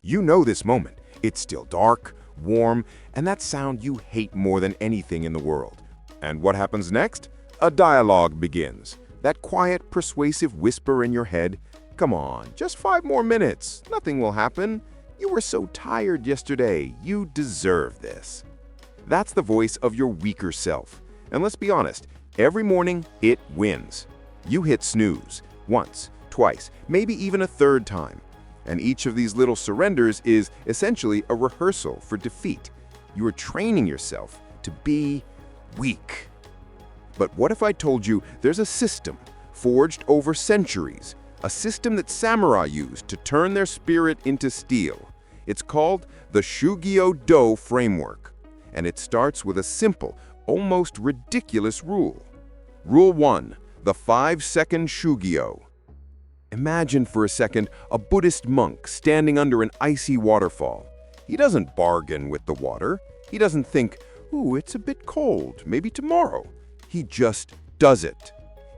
You know this moment. It's still dark, warm, and that sound you hate more than anything in the world. And what happens next? A dialogue begins. That quiet, persuasive whisper in your head. Come on, just 5 more minutes. Nothing will happen. You were so tired yesterday. You deserve this. That's the voice of your weaker self. And let's be honest, every morning it wins. You hit snooze once, twice, maybe even a third time. And each of these little surrenders is essentially a rehearsal for defeat. You are training yourself to be weak. But what if I told you there's a system forged over centuries, a system that samurai used to turn their spirit into steel? It's called the Shugyo-Do Framework, and it starts with a simple, almost ridiculous rule. Rule 1, the 5-second Shugyo. Imagine for a second a Buddhist monk standing under an icy waterfall. He doesn't bargain with the water. He doesn't think, "Ooh, it's a bit cold, maybe tomorrow." He just does it.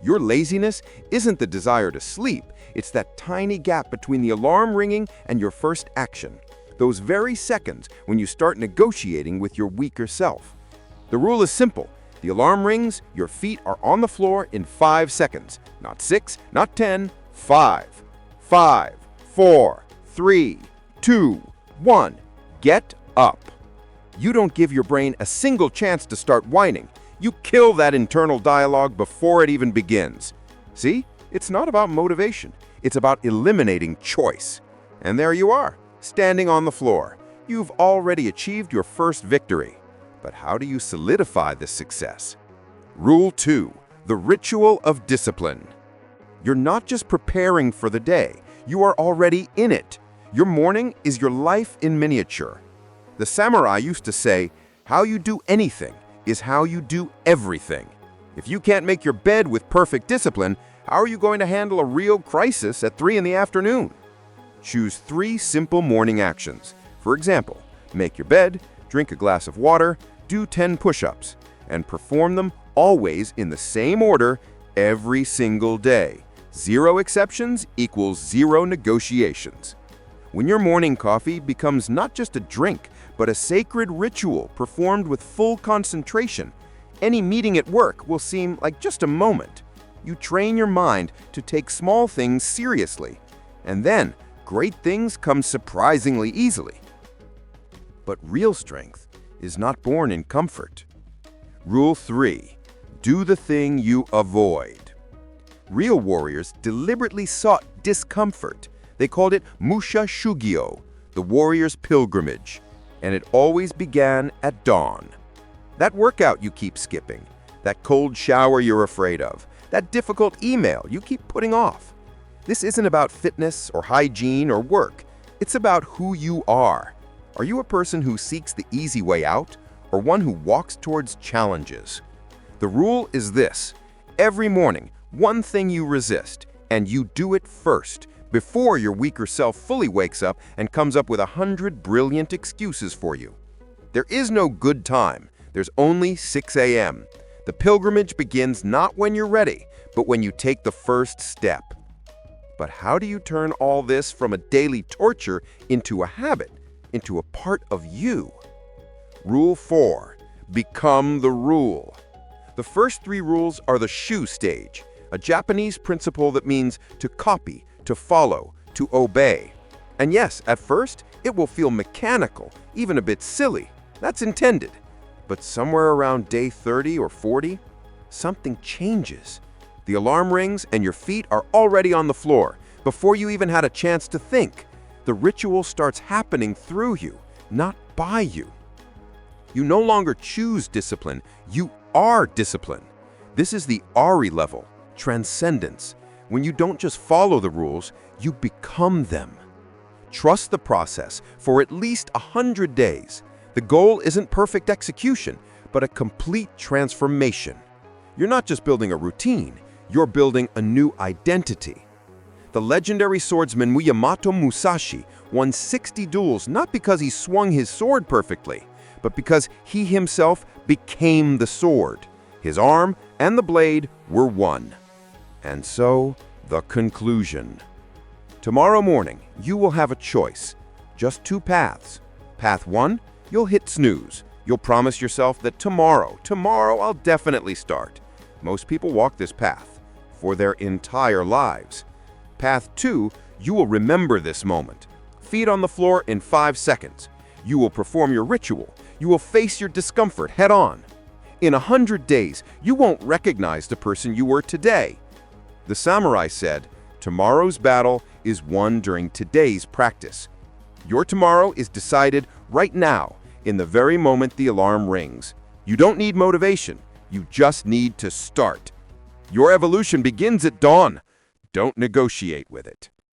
Your laziness isn't the desire to sleep. It's that tiny gap between the alarm ringing and your first action. Those very seconds when you start negotiating with your weaker self. The rule is simple. The alarm rings, your feet are on the floor in 5 seconds. Not 6, not 10, 5. 5, 4, 3, 2, 1. Get up. You don't give your brain a single chance to start whining. You kill that internal dialogue before it even begins. See? It's not about motivation. It's about eliminating choice. And there you are, standing on the floor. You've already achieved your first victory. But how do you solidify this success? Rule 2, the ritual of discipline. You're not just preparing for the day. You are already in it. Your morning is your life in miniature. The samurai used to say, "How you do anything is how you do everything." If you can't make your bed with perfect discipline, how are you going to handle a real crisis at 3 in the afternoon? Choose 3 simple morning actions. For example, make your bed, drink a glass of water, do 10 push-ups, and perform them always in the same order every single day. 0 exceptions equals 0 negotiations. When your morning coffee becomes not just a drink, but a sacred ritual performed with full concentration, any meeting at work will seem like just a moment. You train your mind to take small things seriously, and then great things come surprisingly easily. But real strength is not born in comfort. Rule 3, do the thing you avoid. Real warriors deliberately sought discomfort. They called it Musha Shugyo, the warrior's pilgrimage, and it always began at dawn. That workout you keep skipping, that cold shower you're afraid of, that difficult email you keep putting off. This isn't about fitness or hygiene or work. It's about who you are. Are you a person who seeks the easy way out, or one who walks towards challenges? The rule is this: every morning, one thing you resist, and you do it first, before your weaker self fully wakes up and comes up with 100 brilliant excuses for you. There is no good time. There's only 6 a.m. The pilgrimage begins not when you're ready, but when you take the first step. But how do you turn all this from a daily torture into a habit, into a part of you? Rule 4, become the rule. The first 3 rules are the Shu stage, a Japanese principle that means to copy, to follow, to obey. And yes, at first, it will feel mechanical, even a bit silly. That's intended. But somewhere around day 30 or 40, something changes. The alarm rings and your feet are already on the floor, before you even had a chance to think. The ritual starts happening through you, not by you. You no longer choose discipline, you are discipline. This is the Ari level, transcendence. When you don't just follow the rules, you become them. Trust the process for at least 100 days. The goal isn't perfect execution, but a complete transformation. You're not just building a routine, you're building a new identity. The legendary swordsman Miyamoto Musashi won 60 duels not because he swung his sword perfectly, but because he himself became the sword. His arm and the blade were one. And so, the conclusion. Tomorrow morning, you will have a choice. Just two paths. Path 1, you'll hit snooze. You'll promise yourself that tomorrow I'll definitely start. Most people walk this path for their entire lives. Path 2, you will remember this moment. Feet on the floor in 5 seconds. You will perform your ritual. You will face your discomfort head on. In 100 days, you won't recognize the person you were today. The samurai said, tomorrow's battle is won during today's practice. Your tomorrow is decided right now, in the very moment the alarm rings. You don't need motivation. You just need to start. Your evolution begins at dawn. Don't negotiate with it.